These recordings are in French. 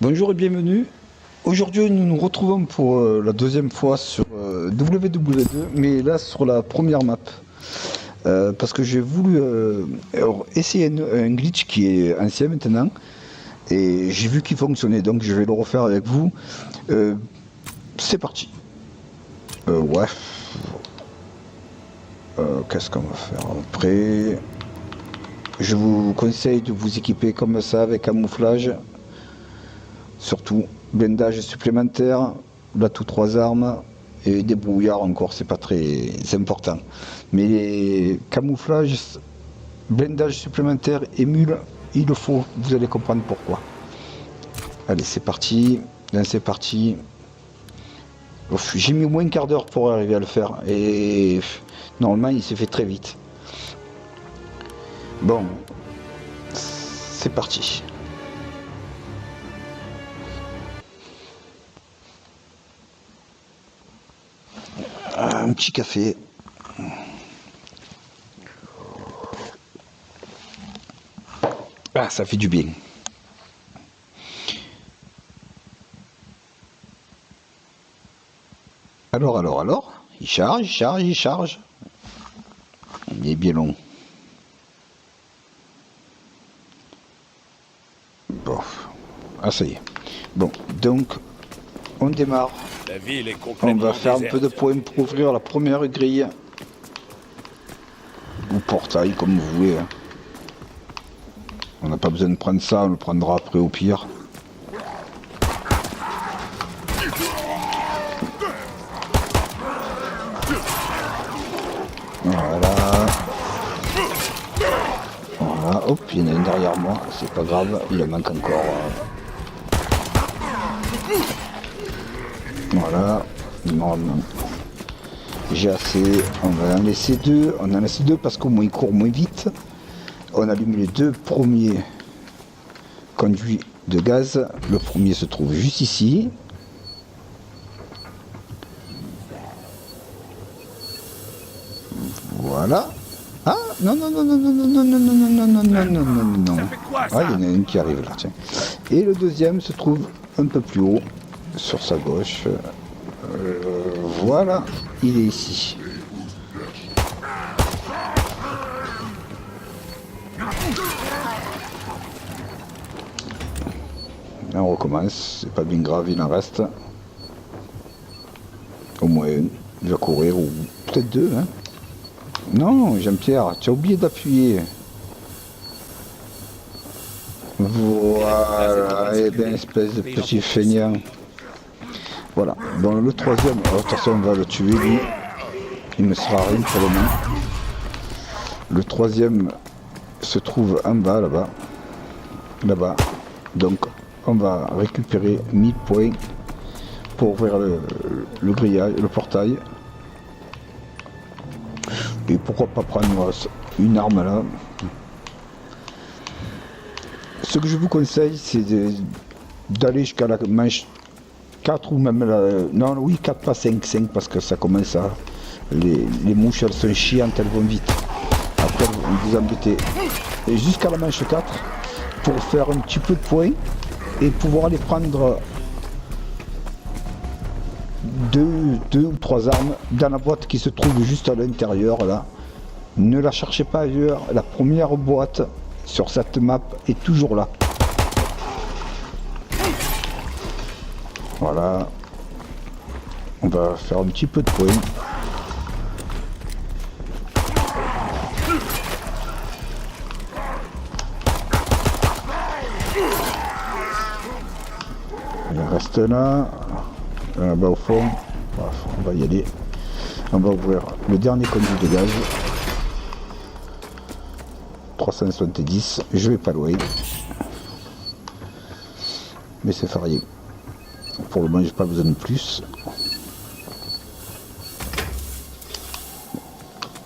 Bonjour et bienvenue. Aujourd'hui, nous nous retrouvons pour la deuxième fois sur WW2, mais là sur la première map. Parce que j'ai voulu essayer un glitch qui est ancien maintenant, et j'ai vu qu'il fonctionnait, donc je vais le refaire avec vous. C'est parti. Ouais. Qu'est-ce qu'on va faire après? Je vous conseille de vous équiper comme ça avec camouflage. Surtout, blindage supplémentaire, l'atout 3 armes et des brouillards encore, c'est pas très important. Mais camouflage, blindage supplémentaire et mule, il le faut, vous allez comprendre pourquoi. Allez, c'est parti, là c'est parti. J'ai mis au moins un quart d'heure pour arriver à le faire et normalement il s'est fait très vite. Bon, c'est parti. Un petit café. Ah, ça fait du bien. Alors, il charge. Il est bien long. Bon, ah ça y est. Bon, donc, on démarre. La ville est complètement On va faire déserte. un peu de points pour ouvrir la première grille. Ou portail, comme vous voulez. On n'a pas besoin de prendre ça, on le prendra après au pire. Voilà, hop, il y en a une derrière moi, c'est pas grave, il en manque encore. Voilà, normalement. J'ai assez, on va en laisser deux, parce qu'au moins il court moins vite. On allume les deux premiers conduits de gaz. Le premier se trouve juste ici. Voilà. Ah non. Ah, il y en a une qui arrive là, tiens. Et le deuxième se trouve un peu plus haut, sur sa gauche. Voilà, il est ici. Là, on recommence, c'est pas bien grave, il en reste. Au moins une, il va courir, ou peut-être deux, hein. Non, Jean-Pierre, tu as oublié d'appuyer. Voilà, et bien, espèce de petit feignant. Voilà, bon, le troisième, de toute façon, on va le tuer, lui. Il ne sera rien pour le moment. Le troisième se trouve en bas, là-bas. Là-bas. Donc, on va récupérer 1000 points pour ouvrir le grillage, le portail. Et pourquoi pas prendre une arme là. Ce que je vous conseille, c'est d'aller jusqu'à la manche 4 ou même la... Non, oui, 4 pas 5 parce que ça commence à... Les mouches, elles sont chiantes, elles vont vite. Après, vous embêtez. Et jusqu'à la manche 4 pour faire un petit peu de points et pouvoir aller prendre deux ou trois armes dans la boîte qui se trouve juste à l'intérieur là. Ne la cherchez pas ailleurs, la première boîte sur cette map est toujours là. Voilà, on va faire un petit peu de points. Il reste là. Là-bas au fond, on va y aller. On va ouvrir le dernier conduit de gaz. 370, je vais pas loin. Mais c'est varié. Pour le moment, j'ai pas besoin de plus.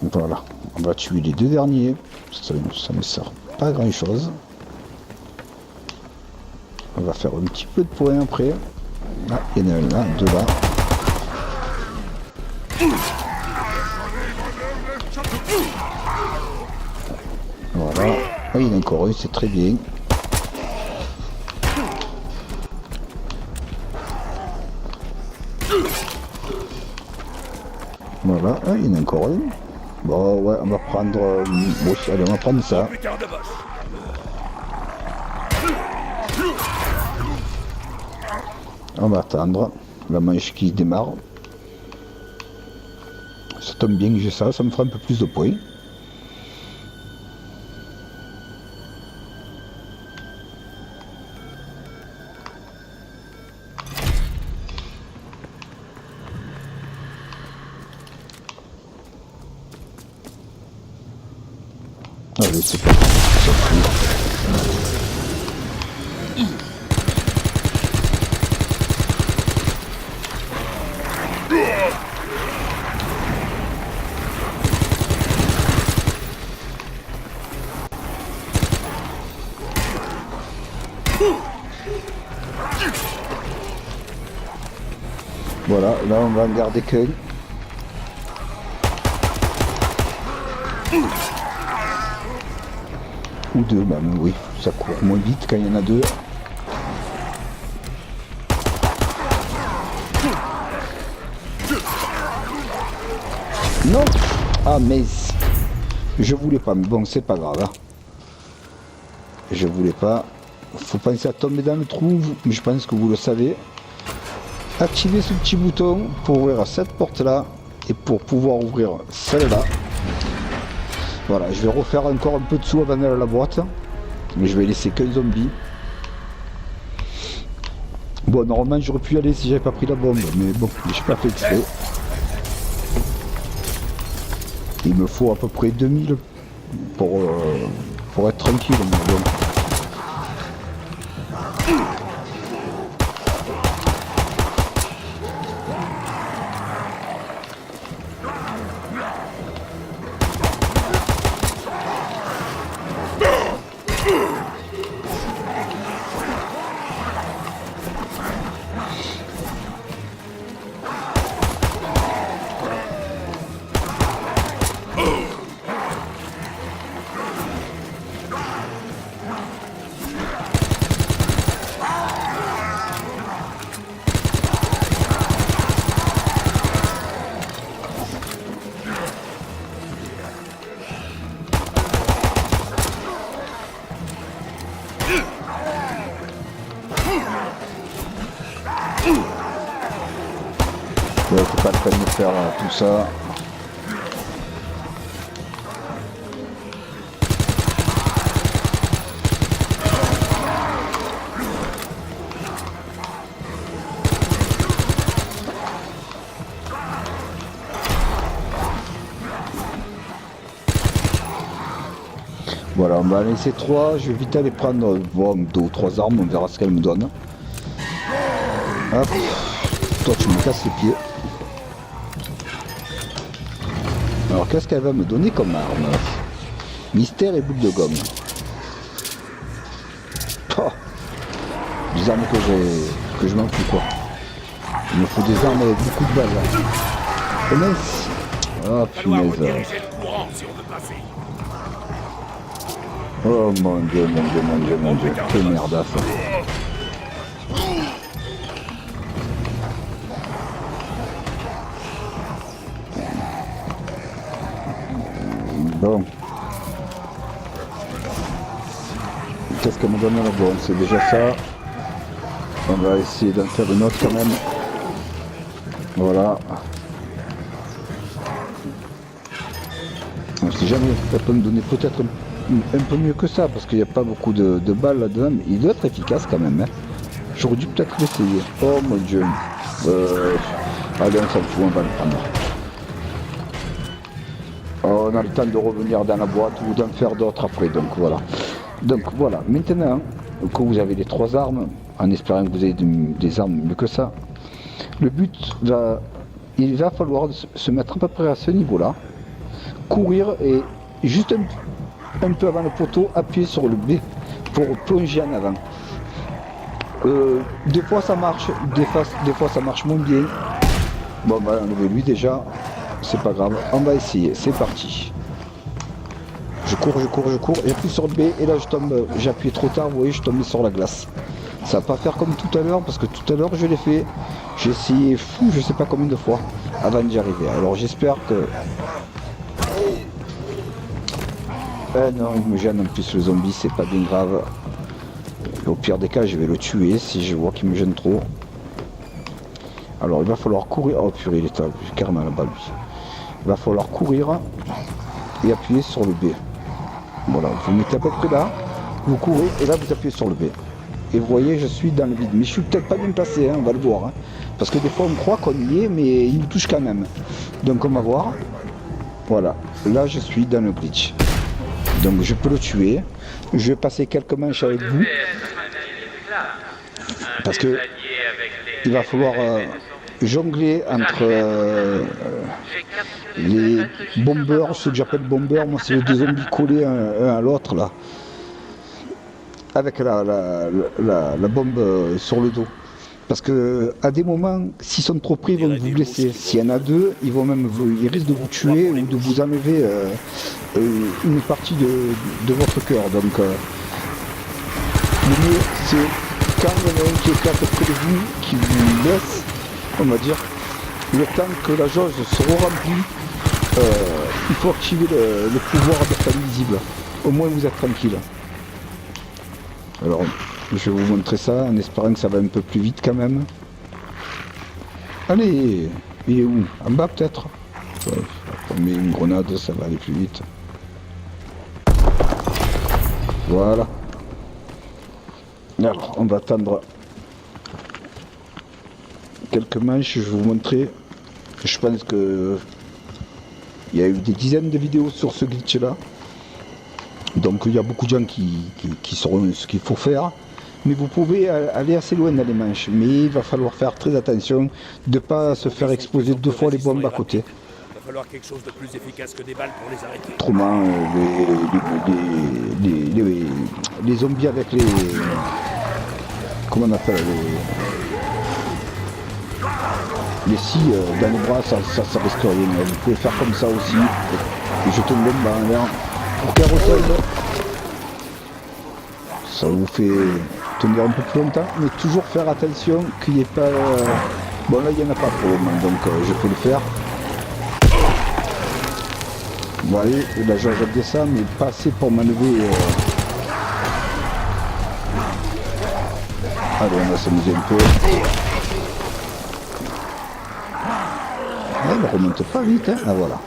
Voilà, on va tuer les deux derniers. Ça ne sert pas à grand chose. On va faire un petit peu de points après. Ah, il y en a un là, deux là. Voilà. Ah, il y en a encore un, c'est très bien. il y en a encore un. Bon, ouais, on va prendre... oui, allez, on va prendre ça. On va attendre la manche qui démarre. Ça tombe bien que j'ai ça, ça me fera un peu plus de points. Allez, c'est parti. Voilà, là on va en garder qu'un. Ou deux même, oui. Ça court moins vite quand il y en a deux. Non. Ah mais je voulais pas, mais bon c'est pas grave. Hein. Je voulais pas. Faut penser à tomber dans le trou, mais je pense que vous le savez. Activez ce petit bouton pour ouvrir cette porte là et pour pouvoir ouvrir celle-là. Voilà, je vais refaire encore un peu de sous avant d'aller à la boîte. Mais je vais laisser qu'un zombie. Bon, normalement j'aurais pu y aller si j'avais pas pris la bombe, mais bon, j'ai pas fait exprès. Il me faut à peu près 2000 pour être tranquille. Mais bon. Ouais, c'est pas la peine de faire tout ça. Voilà, on va laisser 3, je vais vite aller prendre bon, 2 ou 3 armes, on verra ce qu'elles me donnent. Hop, toi tu me casses les pieds. Alors qu'est-ce qu'elle va me donner comme arme? Mystère et boule de gomme. Oh, des armes que je m'en fous quoi. Il me faut des armes avec beaucoup de balles là. Oh mince. Oh punaise. Oh mon dieu, mon dieu, mon dieu, mon dieu. Quelle merdasse. Bon. Qu'est-ce qu'elle me donne là? Bon, c'est déjà ça. On va essayer d'en faire une autre quand même. Voilà. On sait jamais, elle peut me donner peut-être un peu mieux que ça, parce qu'il n'y a pas beaucoup de balles là-dedans, mais il doit être efficace quand même. Hein. J'aurais dû peut-être l'essayer. Oh mon dieu. Allez, on s'en fout, on va le prendre. On a le temps de revenir dans la boîte ou d'en faire d'autres après, donc voilà. Donc voilà, maintenant que vous avez les 3 armes, en espérant que vous ayez des armes mieux que ça, le but il va falloir se mettre à peu près à ce niveau-là, courir et juste un peu avant le poteau, appuyer sur le B pour plonger en avant. Des fois ça marche, des fois ça marche moins bien. Bon, on va enlever lui déjà, c'est pas grave, on va essayer, c'est parti. Je cours, j'appuie sur le B et là je tombe, j'ai appuyé trop tard, vous voyez, je tombe sur la glace. Ça va pas faire comme tout à l'heure, parce que tout à l'heure je l'ai fait. J'ai essayé je sais pas combien de fois avant d'y arriver. Alors j'espère que... Ah non, il me gêne en plus le zombie, c'est pas bien grave. Au pire des cas, je vais le tuer si je vois qu'il me gêne trop. Alors il va falloir courir. Oh purée, il est carrément là-bas lui. Il va falloir courir et appuyer sur le B. Voilà, vous mettez à peu près là, vous courez et là vous appuyez sur le B. Et vous voyez, je suis dans le vide. Mais je suis peut-être pas bien placé, hein, on va le voir. Hein. Parce que des fois on croit qu'on y est, mais il nous touche quand même. Donc on va voir. Voilà, là je suis dans le glitch. Donc je peux le tuer. Je vais passer quelques manches avec vous. Parce que il va falloir jongler entre les bombers, ceux que j'appelle bombers, moi c'est les deux zombies collés un à l'autre là. Avec la bombe sur le dos. Parce que à des moments, s'ils sont trop pris, ils vont vous blesser. S'il y en a deux, ils risquent de vous tuer ou de vous enlever une partie de votre cœur. Donc le mieux c'est quand il y en a un qui éclate près de vous, qui vous blesse, on va dire, le temps que la jauge se remplit, il faut activer le pouvoir d'être invisible. Au moins vous êtes tranquille. Alors, je vais vous montrer ça en espérant que ça va un peu plus vite quand même. Allez, il est où? En bas peut-être? Ouais, on met une grenade, ça va aller plus vite. Voilà. Alors, on va attendre quelques manches, je vais vous montrer. Je pense que il y a eu des dizaines de vidéos sur ce glitch là. Donc il y a beaucoup de gens qui sauront ce qu'il faut faire. Mais vous pouvez aller assez loin dans les manches. Mais il va falloir faire très attention de ne pas se faire exploser deux fois les bombes à côté. Il va falloir quelque chose de plus efficace que des balles pour les arrêter. Autrement, les zombies avec les... Comment on appelle les scies dans les bras, ça risque rien. Vous pouvez faire comme ça aussi. Et jeter une bombe en l'air. Pour qu'elle retombe, ça vous fait tenir un peu plus longtemps, mais toujours faire attention qu'il n'y ait pas... Bon là il n'y en a pas pour le moment, donc je peux le faire. Bon allez, là je descends, mais pas assez pour m'enlever... Allez, on va s'amuser un peu. Elle ne remonte pas vite, hein. Ah voilà.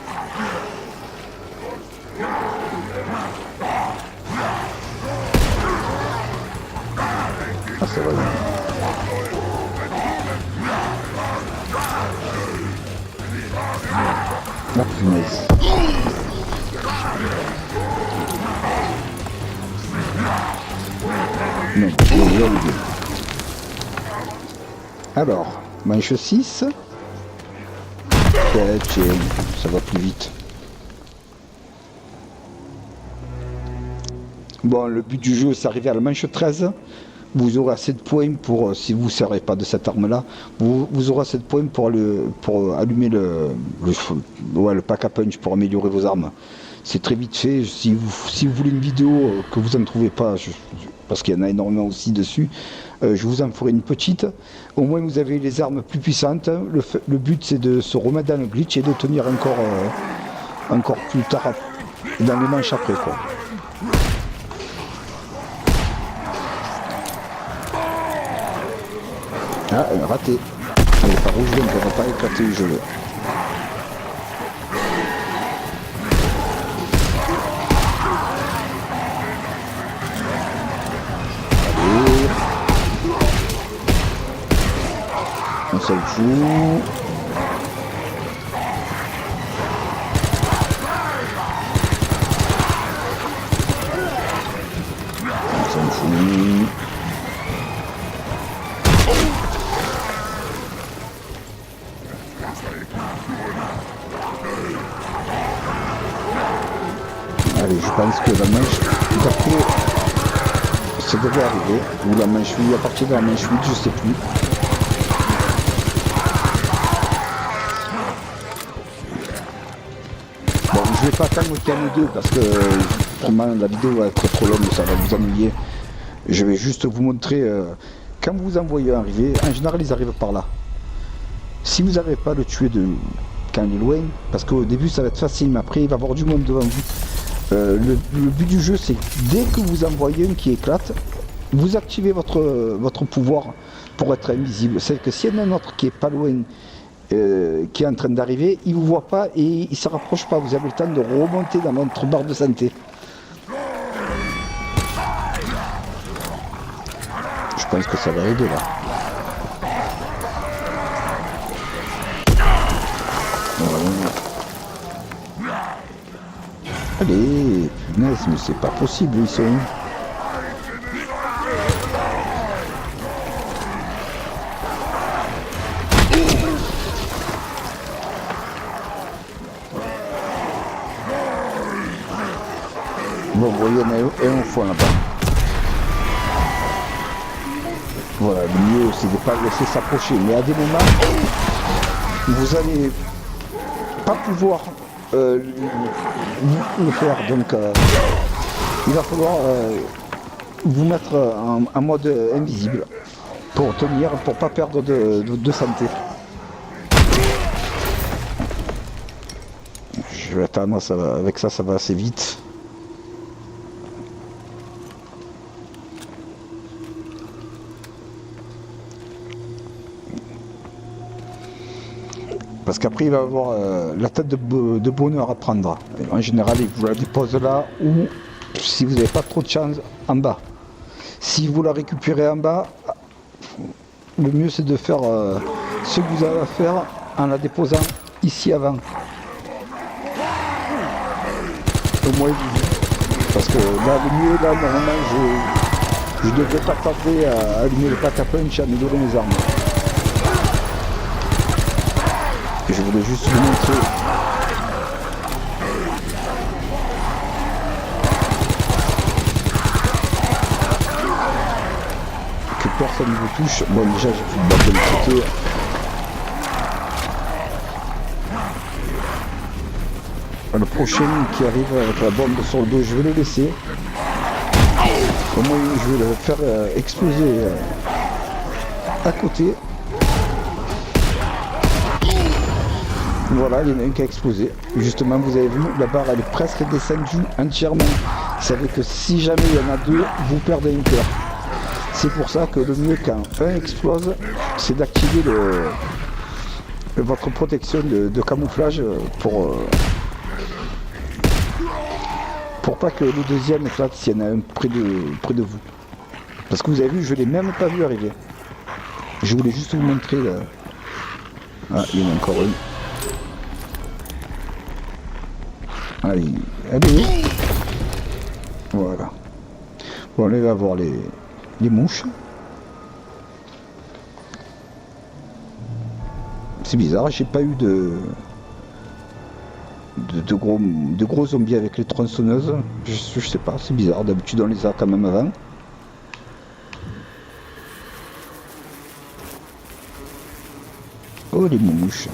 Ah, ça va bien. La punaise. Non, alors, manche 6. Ça va plus vite. Bon, le but du jeu, c'est d'arriver à la manche 13. Vous aurez assez de points pour, si vous ne servez pas de cette arme-là, vous aurez assez de points pour allumer le pack à punch pour améliorer vos armes. C'est très vite fait. Si vous voulez une vidéo que vous n'en trouvez pas, parce qu'il y en a énormément aussi dessus, je vous en ferai une petite. Au moins vous avez les armes plus puissantes. Le but c'est de se remettre dans le glitch et de tenir encore plus tard dans les manches après quoi. Ah, raté. Elle est pas rouge donc elle va pas éclater le jeu. On s'en fout. On s'en fout. Allez, je pense que la manche d'après, ça devrait arriver. Ou la manche 8, à partir de la manche 8, je sais plus. Bon, je vais pas attendre qu'il y en ait deux parce que vraiment la vidéo va être trop longue, ça va vous ennuyer. Je vais juste vous montrer quand vous envoyez arriver, en général ils arrivent par là. Si vous n'arrivez pas à le tuer quand il est loin, parce qu'au début ça va être facile, mais après il va y avoir du monde devant vous. Le but du jeu, c'est que dès que vous envoyez un qui éclate, vous activez votre pouvoir pour être invisible. C'est que s'il y en a un autre qui est pas loin, qui est en train d'arriver, il vous voit pas et il se rapproche pas. Vous avez le temps de remonter dans votre barre de santé. Je pense que ça va aider là. Allez, punaise, mais c'est pas possible, ils sont où? Bon, vous voyez, il y en a un au fond là-bas. Voilà, le mieux c'est de ne pas le laisser s'approcher, mais à des moments, vous allez pas pouvoir le faire, donc il va falloir vous mettre en mode invisible pour tenir, pour pas perdre de santé. Je vais attendre, avec ça va assez vite. Parce qu'après il va avoir la tête de bonheur à prendre. Et en général il vous la dépose là ou si vous n'avez pas trop de chance en bas. Si vous la récupérez en bas, le mieux c'est de faire ce que vous avez à faire en la déposant ici avant. Au moins parce que là le mieux là normalement je ne devrais pas tarder à allumer le pack à punch et à améliorer mes armes. Je voulais juste vous montrer que personne ne vous touche. Bon déjà j'ai fait une balle de l'autre côté. Le prochain qui arrive avec la bombe sur le dos, je vais le laisser. Au moins je vais le faire exploser à côté. Voilà, il y en a un qui a explosé. Justement, vous avez vu, la barre elle est presque descendue entièrement. Vous savez que si jamais il y en a deux, vous perdez un cœur. C'est pour ça que le mieux quand un explose, c'est d'activer votre protection de camouflage pour pas que le deuxième éclate s'il y en a un près de vous. Parce que vous avez vu, je ne l'ai même pas vu arriver. Je voulais juste vous montrer là. Ah, il y en a encore une. Allez, allez. Voilà. Bon, là, on va voir les mouches. C'est bizarre, j'ai pas eu de gros zombies avec les tronçonneuses. Je sais pas, c'est bizarre. D'habitude, on les a quand même avant. Oh, les mouches.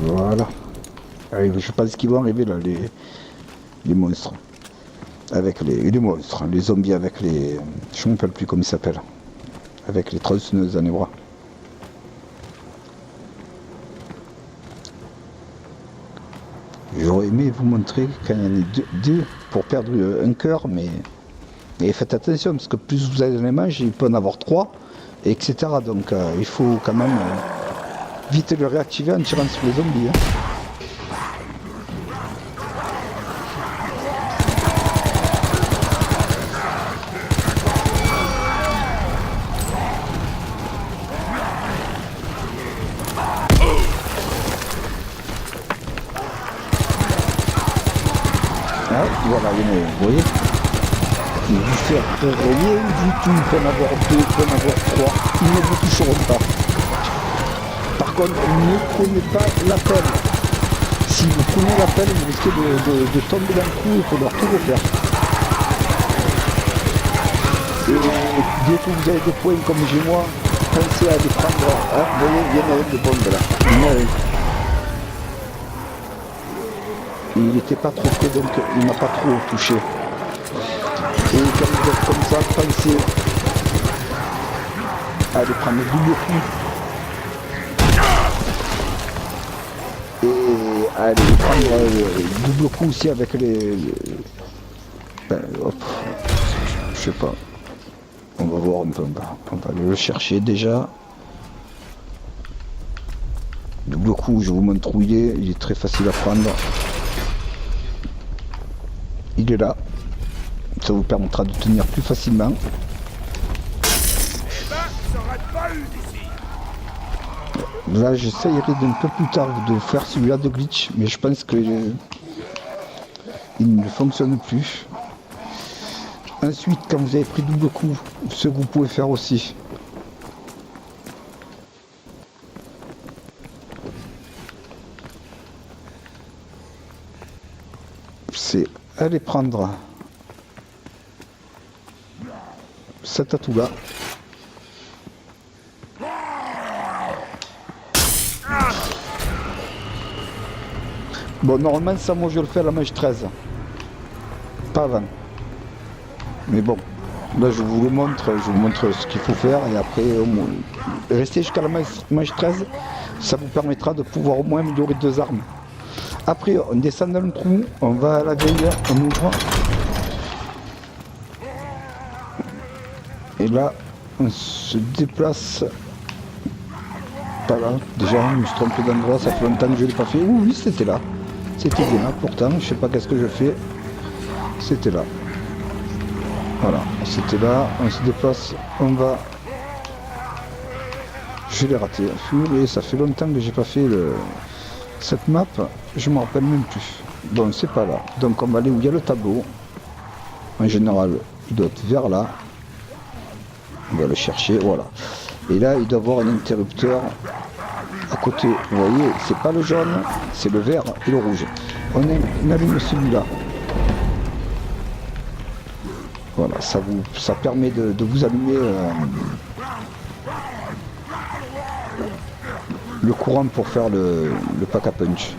Voilà. Allez, je pense qu'ils vont arriver là, les monstres. Avec les monstres, les zombies avec les... Je ne me rappelle plus comment ils s'appellent. Avec les tronçonneuses dans les bras. J'aurais aimé vous montrer quand il y en a deux pour perdre un cœur, mais faites attention parce que plus vous allez les manger, il peut en avoir trois, etc. Donc il faut quand même vite le réactiver en tirant sur les zombies. Hein. Ah, voilà, vous voyez, Et vous faire rien du tout, il peut en avoir 2, il peut en avoir 3, ils ne vous toucheront pas. Par contre, ne prenez pas l'appel. Si vous prenez l'appel, vous risquez de tomber dans le trou et il faudra tout refaire. Et dès que vous avez des points comme j'ai moi, pensez à les prendre. Hein, vous voyez, il y en a un de bombe là. Il y en a un. Et il n'était pas trop près, donc il m'a pas trop touché. Et quand vous êtes comme ça, pensez à les prendre double coup. Et à les prendre double coup aussi avec les... Ben, hop, je sais pas. On va voir, on va le chercher déjà. Double coup, je vous montre où il est très facile à prendre. Il est là. Ça vous permettra de tenir plus facilement. Là, j'essayerai d'un peu plus tard de faire celui-là de glitch, mais je pense que il ne fonctionne plus. Ensuite, quand vous avez pris double coup, ce que vous pouvez faire aussi, c'est aller prendre cet atout-là. Bon, normalement, ça, moi, je le fais à la manche 13. Pas avant. Mais bon, là, je vous montre ce qu'il faut faire. Et après, rester jusqu'à la manche 13, ça vous permettra de pouvoir au moins améliorer 2 armes. Après, on descend dans le trou, on va à la grille, on ouvre. Et là, on se déplace. Pas là, déjà, je me suis trompé d'endroit, ça fait longtemps que je ne l'ai pas fait. Oui, c'était là. C'était bien là, pourtant, je sais pas qu'est-ce que je fais. C'était là. Voilà, c'était là, on se déplace, on va... Je l'ai raté. Et ça fait longtemps que j'ai pas fait cette map, je me rappelle même plus. Bon, c'est pas là. Donc on va aller où il y a le tableau. En général, il doit être vers là. On va le chercher, voilà. Et là, il doit y avoir un interrupteur à côté. Vous voyez, c'est pas le jaune, c'est le vert et le rouge. On allume celui-là. Voilà, ça permet de vous allumer le courant pour faire le pack à punch.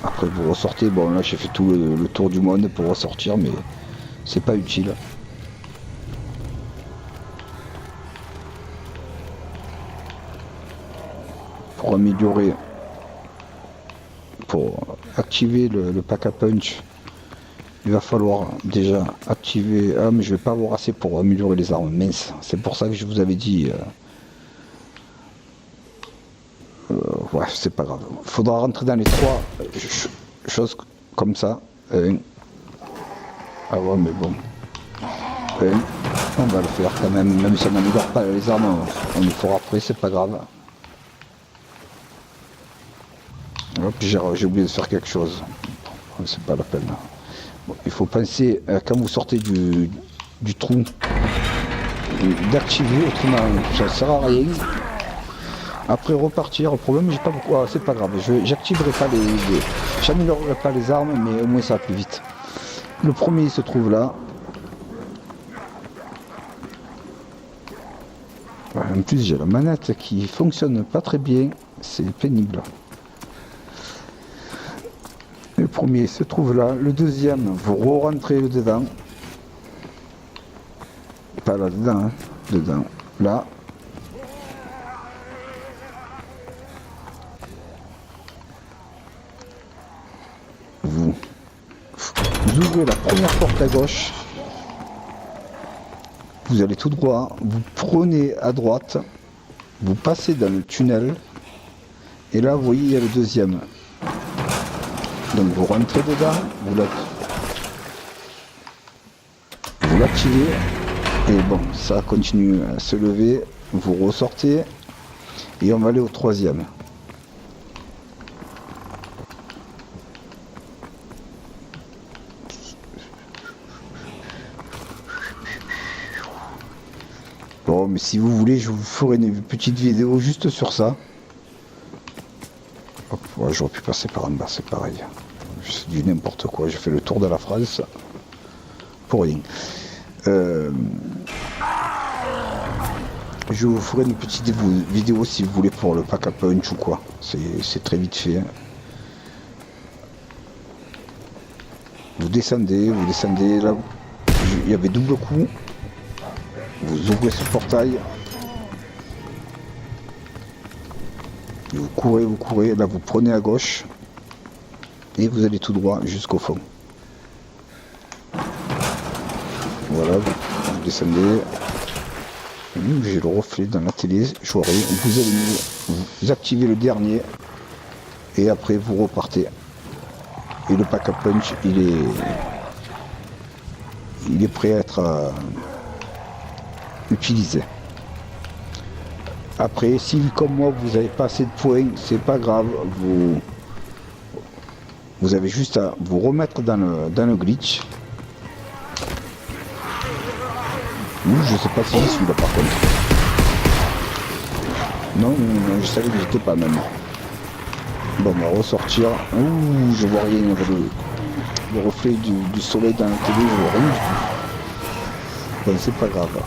Après vous ressortez, bon là j'ai fait tout le tour du monde pour ressortir, mais c'est pas utile. Pour améliorer, pour activer le pack à punch, il va falloir déjà activer... Ah mais je vais pas avoir assez pour améliorer les armes, mince. C'est pour ça que je vous avais dit... ouais, c'est pas grave. Il faudra rentrer dans les 3 choses comme ça. Ah ouais, mais bon. On va le faire quand même. Même si on n'améliore pas les armes, on le fera après, c'est pas grave. Hop, j'ai oublié de faire quelque chose. C'est pas la peine. Bon, il faut penser, quand vous sortez du trou, d'activer, autrement ça sert à rien. Après repartir, le problème, j'ai pas beaucoup. Ah, c'est pas grave, j'activerai pas j'améliorerai pas les armes, mais au moins ça va plus vite. Le premier se trouve là. En plus, j'ai la manette qui fonctionne pas très bien, c'est pénible. Le premier se trouve là, le deuxième, vous rentrez dedans. Pas là dedans, hein, dedans, là. Vous ouvrez la première porte à gauche, vous allez tout droit, vous prenez à droite, vous passez dans le tunnel, et là vous voyez il y a le deuxième. Donc vous rentrez dedans, vous l'activez, et bon, ça continue à se lever, vous ressortez, et on va aller au troisième. Bon, mais si vous voulez, je vous ferai une petite vidéo juste sur ça. Hop, ouais, j'aurais pu passer par en bas, c'est pareil. Je dis n'importe quoi, j'ai fait le tour de la France. Pour rien. Je vous ferai une petite vidéo si vous voulez pour le pack à punch ou quoi. C'est très vite fait. Vous descendez, là. Il y avait double coup. Vous ouvrez ce portail. Vous courez, là vous prenez à gauche. Et vous allez tout droit jusqu'au fond. Voilà, vous descendez. J'ai le reflet dans la télé, vous allez vous activez le dernier et après vous repartez. Et le pack à punch il est prêt à être utilisé. Après, si comme moi vous n'avez pas assez de points, c'est pas grave, vous avez juste à vous remettre dans le glitch. Je sais pas si j'y suis là par contre. Non, je savais que j'étais pas même. Bon, on va ressortir. Ouh, je vois rien. Le reflet du soleil dans la télé, je vois rien du tout. Bon, c'est pas grave.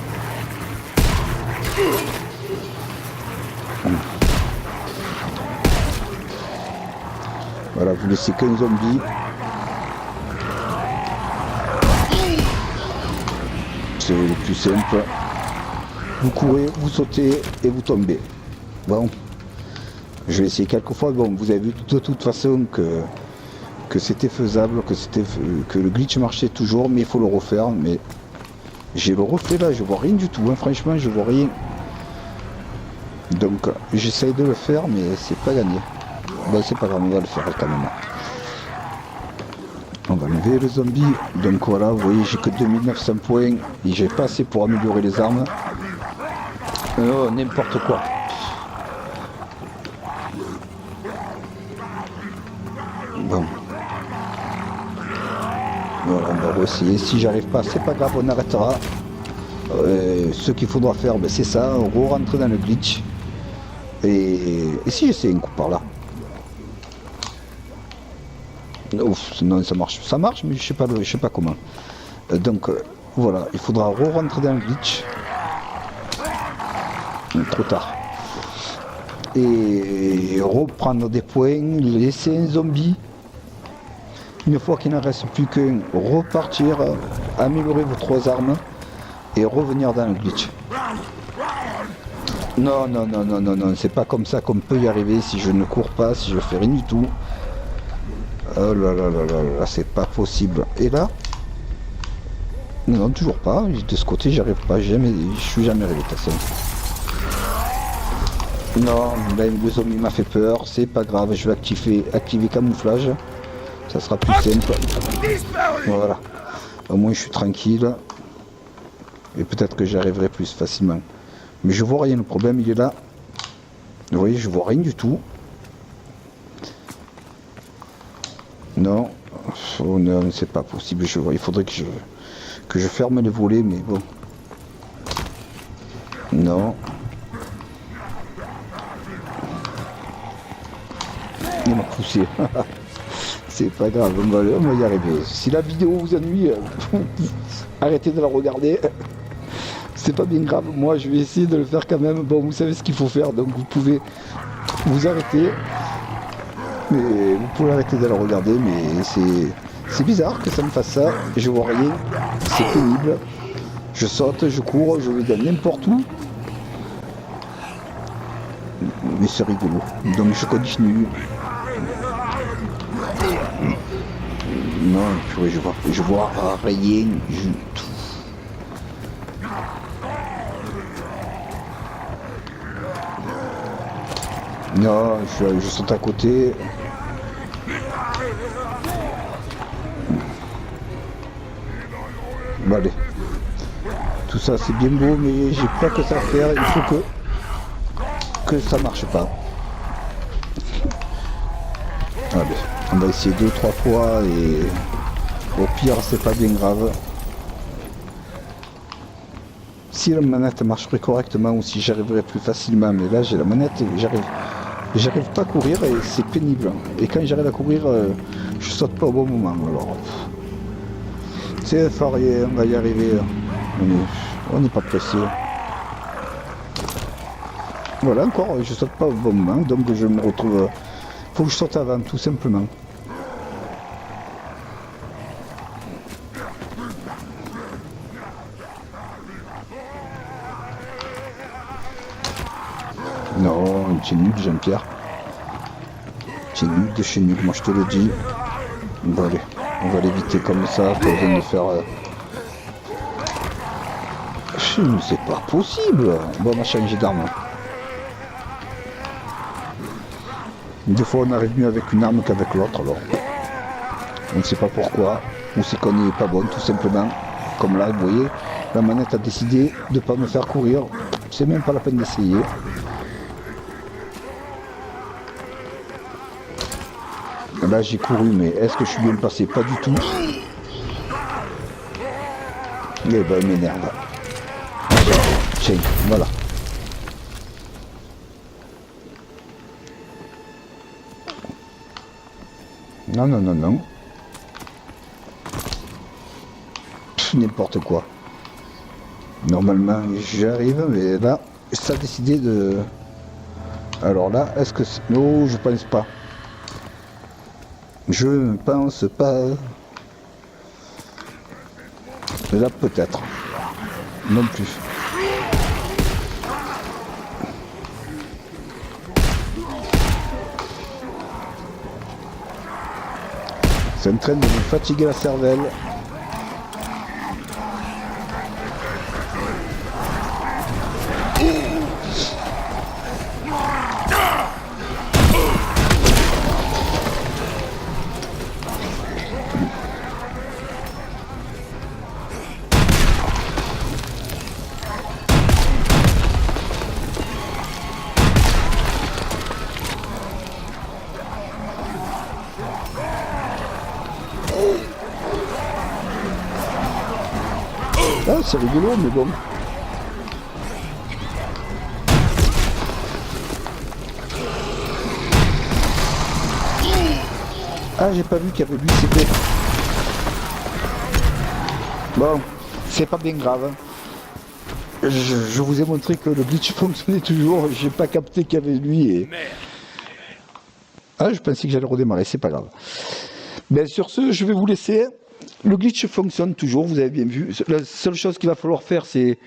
Voilà, vous laissez qu'un zombie. C'est le plus simple. Vous courez, vous sautez et vous tombez. Bon, je vais essayer quelques fois. Bon, vous avez vu de toute façon que c'était faisable, que le glitch marchait toujours, mais il faut le refaire. Mais j'ai le reflet là, je vois rien du tout. Hein. Franchement, je vois rien. Donc, j'essaye de le faire, mais c'est pas gagné. Bon, c'est pas grave, on va le faire quand même. On va lever le zombie. Donc voilà, vous voyez, j'ai que 2900 points et j'ai pas assez pour améliorer les armes. Oh, n'importe quoi. Bon. Voilà, on va essayer. Si j'arrive pas, c'est pas grave, on arrêtera. Ce qu'il faudra faire, ben, c'est ça, re-rentrer dans le glitch. Et si j'essaie un coup par là. Ouf, non, ça marche, mais je sais pas comment. Donc voilà, il faudra re-rentrer dans le glitch. Trop tard. Et reprendre des points, laisser un zombie. Une fois qu'il n'en reste plus qu'un, repartir, améliorer vos 3 armes et revenir dans le glitch. Non, c'est pas comme ça qu'on peut y arriver si je ne cours pas, si je fais rien du tout. Oh là là là là là, c'est pas possible. Et là? Non, toujours pas. De ce côté, j'arrive pas. Je suis jamais arrivé de toute façon. Non, là, le zombie m'a fait peur. C'est pas grave. Je vais activer camouflage. Ça sera plus simple. Voilà. Au moins, je suis tranquille. Et peut-être que j'y arriverai plus facilement. Mais je vois rien. Le problème, il est là. Vous voyez, je vois rien du tout. Non, oh non, c'est pas possible. Il faudrait que je ferme les volets, mais bon. Non. Il m'a poussé. C'est pas grave, on va y arriver. Si la vidéo vous ennuie, arrêtez de la regarder. C'est pas bien grave. Moi, je vais essayer de le faire quand même. Bon, vous savez ce qu'il faut faire, donc vous pouvez vous arrêter. Mais vous pouvez arrêter de la regarder, mais c'est bizarre que ça me fasse ça. Je vois rien, c'est pénible. Je saute, je cours, je vais dans n'importe où. Mais c'est rigolo. Donc je continue. Non, purée, je vois rien du tout. Non, je saute à côté. Bon, allez. Tout ça c'est bien beau, mais j'ai pas que ça à faire. Il faut que ça marche pas. Allez, on va essayer 2-3 fois et au pire c'est pas bien grave. Si la manette marcherait correctement ou si j'arriverais plus facilement, mais là j'ai la manette, j'arrive pas à courir et c'est pénible. Et quand j'arrive à courir, je saute pas au bon moment. Alors, c'est fort, on va y arriver. On n'est pas pressé. Voilà, encore, je saute pas au bon moment, donc je me retrouve. Faut que je saute avant, tout simplement. Non, tu es nul, Jean-Pierre. Tu es nul de chez nul, moi je te le dis. Bon, allez, on va l'éviter comme ça, pas besoin de faire. C'est pas possible. Bon, on a changé d'arme. Des fois, on arrive mieux avec une arme qu'avec l'autre, alors. On ne sait pas pourquoi. On sait qu'on n'est pas bon, tout simplement. Comme là, vous voyez, la manette a décidé de ne pas me faire courir. C'est même pas la peine d'essayer. Là, j'ai couru, mais est-ce que je suis bien passé? Pas du tout. Eh ben, il m'énerve. Tiens, voilà. Non, non, non, non. N'importe quoi. Normalement, j'arrive, mais là, ça a décidé de... Alors là, est-ce que c'est... Non, je pense pas. Je ne pense pas. Là, peut-être. Non plus. C'est en train de me fatiguer la cervelle. Ah, c'est rigolo, mais bon. Ah, j'ai pas vu qu'il y avait lui, c'était... Bon, c'est pas bien grave. Je vous ai montré que le glitch fonctionnait toujours, j'ai pas capté qu'il y avait lui et... Ah, je pensais que j'allais redémarrer, c'est pas grave. Ben, sur ce, je vais vous laisser. Le glitch fonctionne toujours, vous avez bien vu. La seule chose qu'il va falloir faire, c'est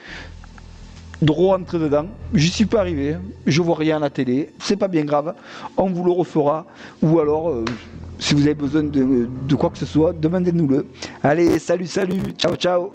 de rentrer dedans. J'y suis pas arrivé, je vois rien à la télé, c'est pas bien grave. On vous le refera. Ou alors, si vous avez besoin de quoi que ce soit, demandez-nous-le. Allez, salut, salut, ciao, ciao.